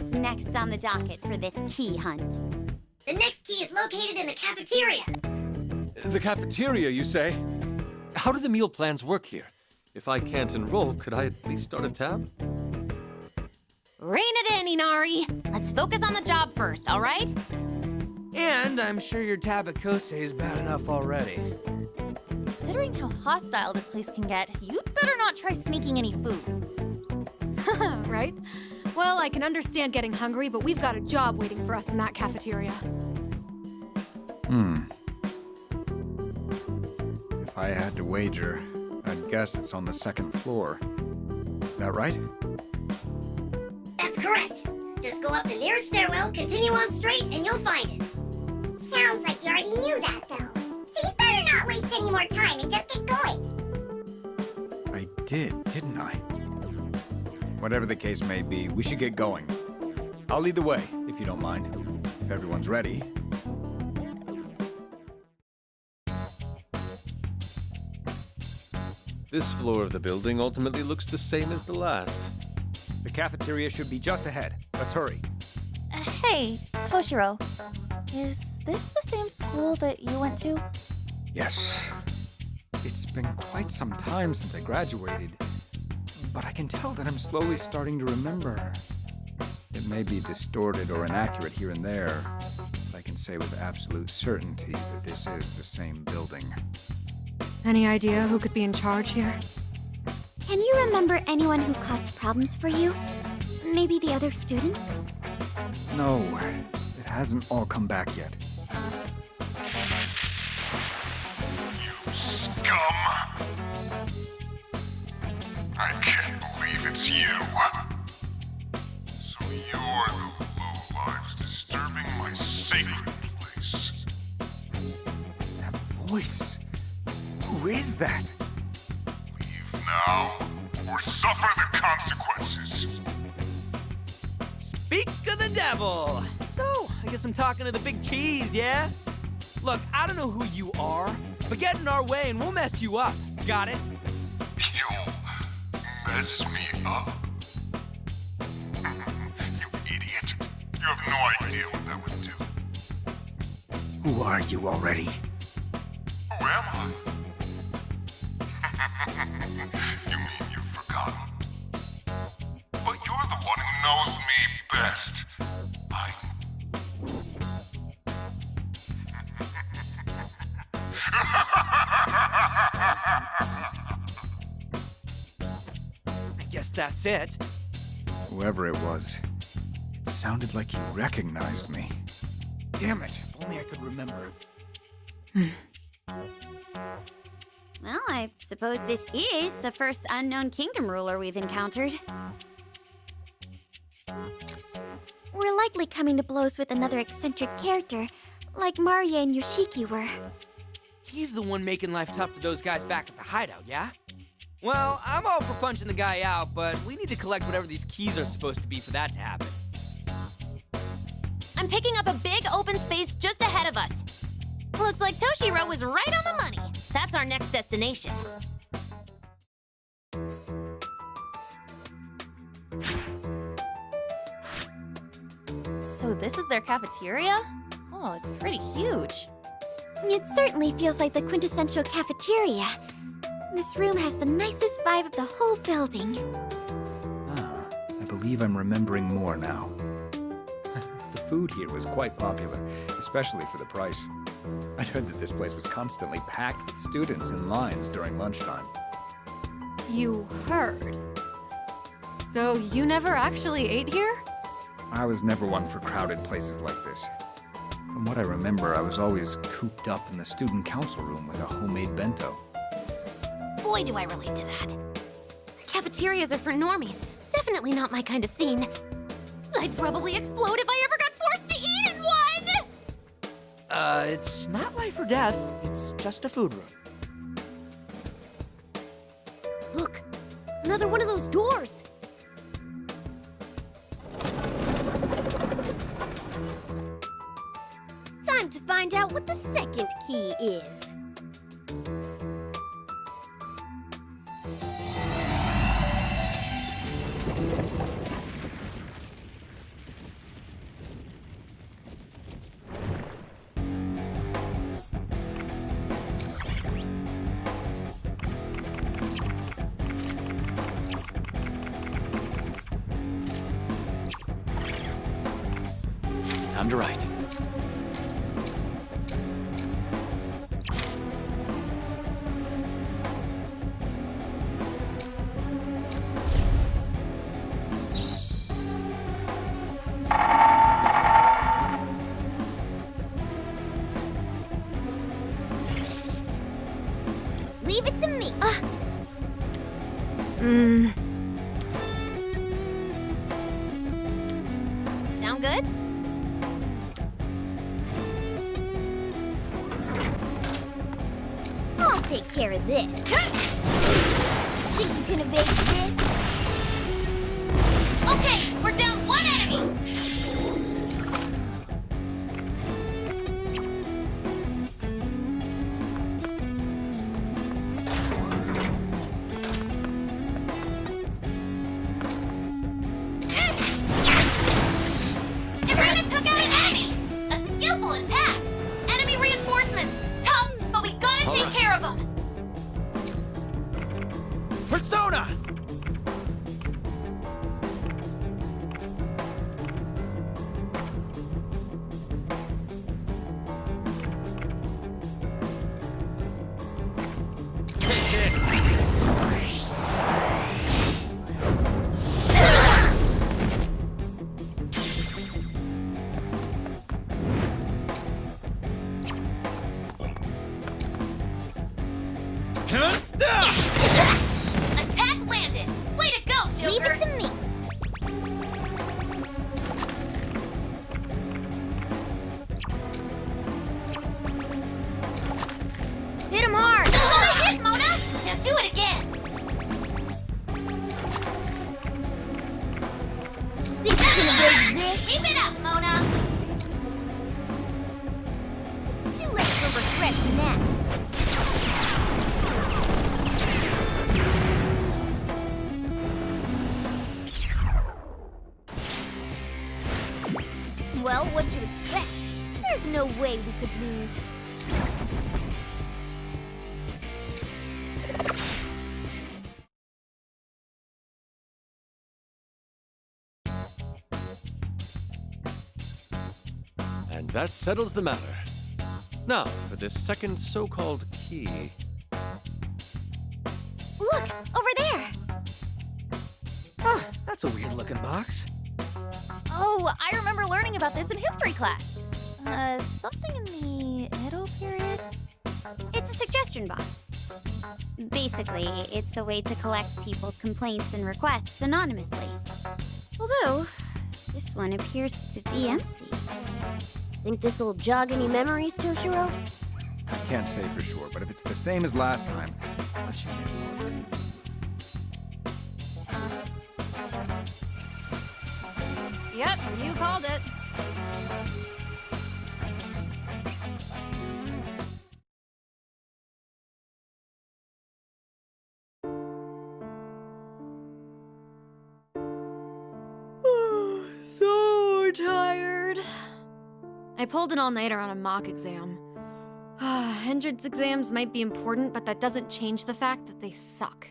what's next on the docket for this key hunt. The next key is located in the cafeteria. The cafeteria, you say? How do the meal plans work here? If I can't enroll, could I at least start a tab? Rein it in, Inari. Let's focus on the job first, all right? And I'm sure your tab at Kosei is bad enough already. Considering how hostile this place can get, you'd better not try sneaking any food. Right? Well, I can understand getting hungry, but we've got a job waiting for us in that cafeteria. If I had to wager, I'd guess it's on the second floor. Is that right? That's correct. Just go up the nearest stairwell, continue on straight, and you'll find it. Sounds like you already knew that, though. So you better not waste any more time and just get going. I didn't I? Whatever the case may be, we should get going. I'll lead the way, if you don't mind. If everyone's ready. This floor of the building ultimately looks the same as the last. The cafeteria should be just ahead. Let's hurry. Hey, Toshiro. Is this the same school that you went to? Yes. It's been quite some time since I graduated, but I can tell that I'm slowly starting to remember. It may be distorted or inaccurate here and there, but I can say with absolute certainty that this is the same building. Any idea who could be in charge here? Can you remember anyone who caused problems for you? Maybe the other students? No, it hasn't all come back yet. You scum! I can't believe it's you. So you're the lowlifes disturbing my sacred place. That voice. Who is that? Leave now, or suffer the consequences. Speak of the devil! So, I guess I'm talking to the big cheese, yeah? Look, I don't know who you are, but get in our way and we'll mess you up. Got it? You'll mess me up? You idiot. You have no idea what that would do. Who are you already? Who am I? You mean you've forgotten? But you're the one who knows me best. I guess that's it. Whoever it was, it sounded like he recognized me. Damn it, if only I could remember. Well, I suppose this is the first unknown kingdom ruler we've encountered. We're likely coming to blows with another eccentric character, like Marie and Yoshiki were. He's the one making life tough for those guys back at the hideout, yeah? Well, I'm all for punching the guy out, but we need to collect whatever these keys are supposed to be for that to happen. I'm picking up a big open space just ahead of us. Looks like Toshiro was right on the money. That's our next destination. So this is their cafeteria? Oh, it's pretty huge. It certainly feels like the quintessential cafeteria. This room has the nicest vibe of the whole building. Ah, I believe I'm remembering more now. The food here was quite popular, especially for the price. I'd heard that this place was constantly packed with students in lines during lunchtime. You heard. So you never actually ate here? I was never one for crowded places like this. From what I remember, I was always cooped up in the student council room with a homemade bento. Boy, do I relate to that. Cafeterias are for normies. Definitely not my kind of scene. I'd probably explode if I ever got forced to eat in one! It's not life or death. It's just a food room. Look, another one of those doors. Time to find out what the second key is. to write. Leave it to me. Sound good? I'll take care of this. Think you can evade this? Okay, we're down one enemy! Irina took out an enemy! A skillful attack! Enemy reinforcements! Tough, but we gotta take care of them! Persona! Attack landed! Way to go, Joker! Leave it to me. Hit him hard. Good hit, Mona! Now do it again! Think you can evade this? Keep it up, Mona! It's too late for regrets now. Well, what'd you expect? There's no way we could lose. And that settles the matter. Now, for this second so-called key. Look, over there. Huh, that's a weird-looking box. Oh, I remember learning about this in history class. Something in the Edo period? It's a suggestion box. Basically, it's a way to collect people's complaints and requests anonymously. Although, this one appears to be empty. Think this'll jog any memories, Toshiro? Can't say for sure, but if it's the same as last time, I'll let you know it. Yep, you called it. So tired. I pulled an all-nighter on a mock exam. Entrance exams might be important, but that doesn't change the fact that they suck.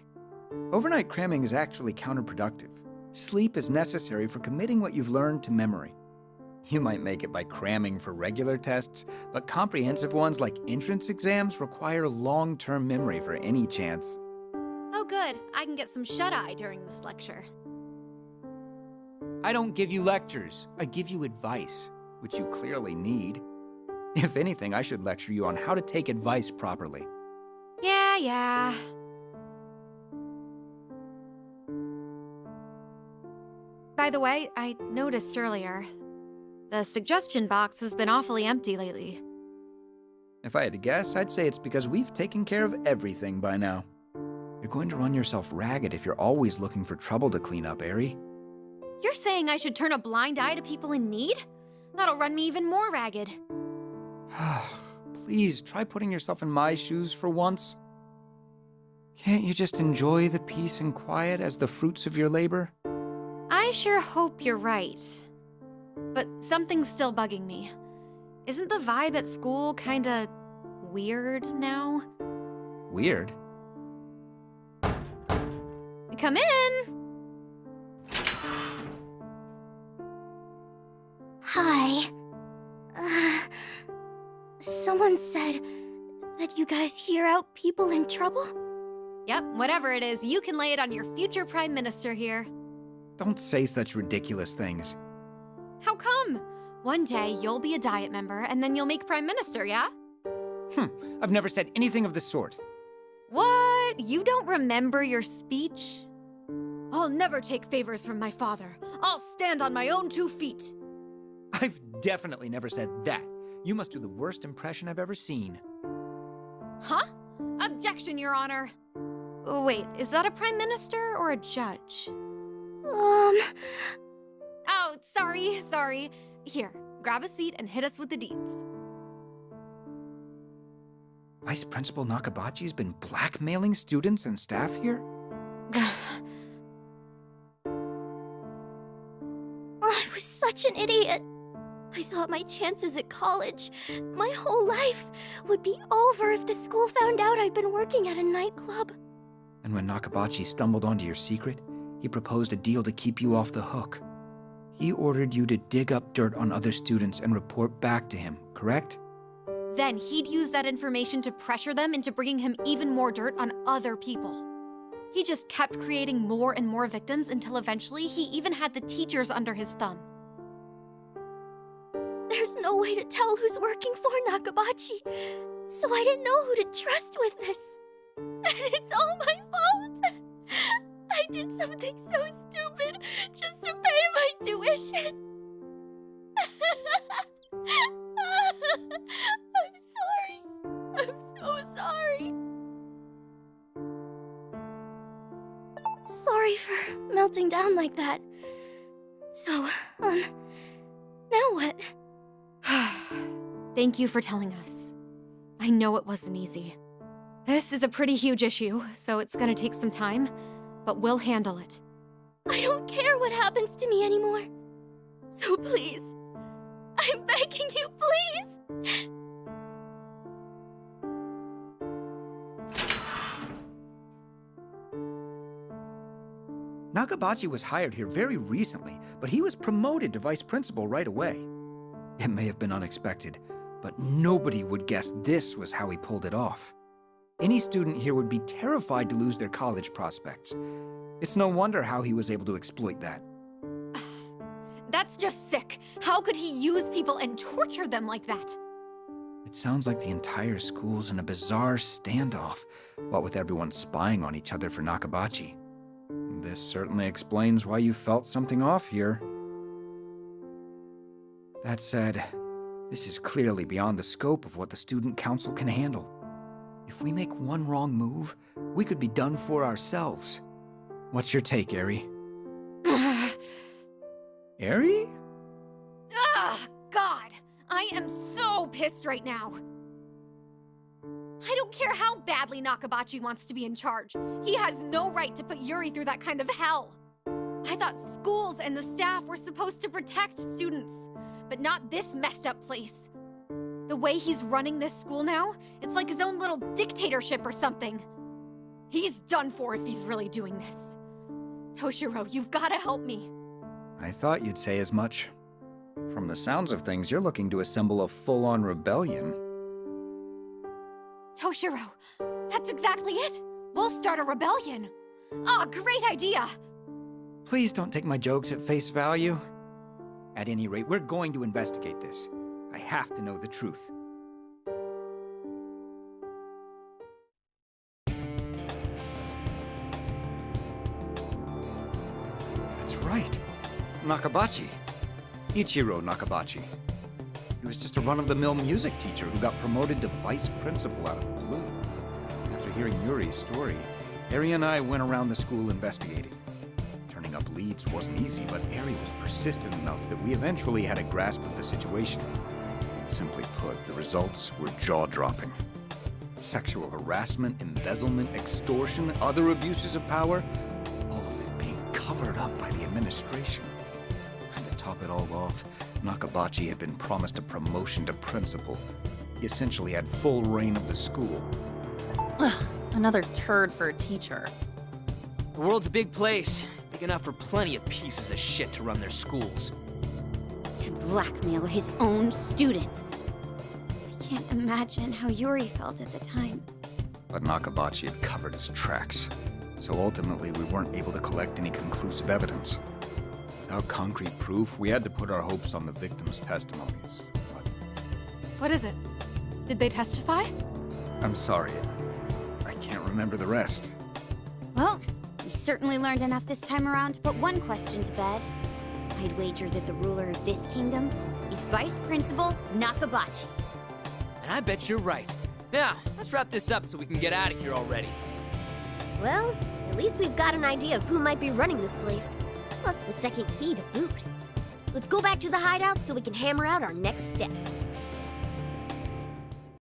Overnight cramming is actually counterproductive. Sleep is necessary for committing what you've learned to memory. You might make it by cramming for regular tests, but comprehensive ones like entrance exams require long-term memory for any chance. Oh good, I can get some shut-eye during this lecture. I don't give you lectures, I give you advice, which you clearly need. If anything, I should lecture you on how to take advice properly. Yeah. By the way, I noticed earlier, the suggestion box has been awfully empty lately. If I had to guess, I'd say it's because we've taken care of everything by now. You're going to run yourself ragged if you're always looking for trouble to clean up, Eri. You're saying I should turn a blind eye to people in need? That'll run me even more ragged. Please, try putting yourself in my shoes for once. Can't you just enjoy the peace and quiet as the fruits of your labor? I sure hope you're right. But something's still bugging me. Isn't the vibe at school kinda weird now? Weird? Come in! Hi. said that you guys hear out people in trouble? Yep, whatever it is, you can lay it on your future Prime Minister here. Don't say such ridiculous things. How come? One day, you'll be a Diet member, and then you'll make Prime Minister, yeah? I've never said anything of the sort. What? You don't remember your speech? I'll never take favors from my father. I'll stand on my own 2 feet. I've definitely never said that. You must do the worst impression I've ever seen. Huh? Objection, Your Honor. Wait, is that a Prime Minister or a judge? Oh, sorry. Here, grab a seat and hit us with the deeds. Vice Principal Nakabachi's been blackmailing students and staff here? I was such an idiot. I thought my chances at college, my whole life, would be over if the school found out I'd been working at a nightclub. And when Nakabachi stumbled onto your secret, he proposed a deal to keep you off the hook. He ordered you to dig up dirt on other students and report back to him, correct? Then he'd use that information to pressure them into bringing him even more dirt on other people. He just kept creating more and more victims until eventually he even had the teachers under his thumb. There's no way to tell who's working for Nakabachi, so I didn't know who to trust with this. And it's all my fault. I did something so stupid just to pay my tuition. I'm sorry. I'm so sorry. Sorry for melting down like that. So, now what? Thank you for telling us. I know it wasn't easy. This is a pretty huge issue, so it's gonna take some time, but we'll handle it. I don't care what happens to me anymore. So please, I'm begging you, please. Nakabachi was hired here very recently, but he was promoted to vice principal right away. It may have been unexpected, but nobody would guess this was how he pulled it off. Any student here would be terrified to lose their college prospects. It's no wonder how he was able to exploit that. That's just sick. How could he use people and torture them like that? It sounds like the entire school's in a bizarre standoff, what with everyone spying on each other for Nakabachi. This certainly explains why you felt something off here. That said, this is clearly beyond the scope of what the student council can handle. If we make one wrong move, we could be done for ourselves. What's your take, Eri? Eri? Ah, God! I am so pissed right now. I don't care how badly Nakabachi wants to be in charge. He has no right to put Yuri through that kind of hell. I thought schools and the staff were supposed to protect students, but not this messed up place. The way he's running this school now, it's like his own little dictatorship or something. He's done for if he's really doing this. Toshiro, you've got to help me. I thought you'd say as much. From the sounds of things, you're looking to assemble a full-on rebellion. Toshiro, that's exactly it. We'll start a rebellion. Ah, great idea. Please don't take my jokes at face value. At any rate, we're going to investigate this. I have to know the truth. That's right. Nakabachi. Ichiro Nakabachi. He was just a run-of-the-mill music teacher who got promoted to vice principal out of the blue. After hearing Yuri's story, Eri and I went around the school investigating. Turning up leads wasn't easy, but Eri was persistent enough that we eventually had a grasp of the situation. Simply put, the results were jaw-dropping. Sexual harassment, embezzlement, extortion, other abuses of power, all of it being covered up by the administration. And to top it all off, Nakabachi had been promised a promotion to principal. He essentially had full reign of the school. Ugh, another turd for a teacher. The world's a big place, big enough for plenty of pieces of shit to run their schools. To blackmail his own student. I can't imagine how Yuri felt at the time. But Nakabachi had covered his tracks, so ultimately we weren't able to collect any conclusive evidence. Without concrete proof, we had to put our hopes on the victims' testimonies. But What is it? Did they testify? I'm sorry, I can't remember the rest. Well, we certainly learned enough this time around to put one question to bed. I'd wager that the ruler of this kingdom is Vice Principal Nakabachi. And I bet you're right. Now, let's wrap this up so we can get out of here already. Well, at least we've got an idea of who might be running this place. Plus the second key to boot. Let's go back to the hideout so we can hammer out our next steps.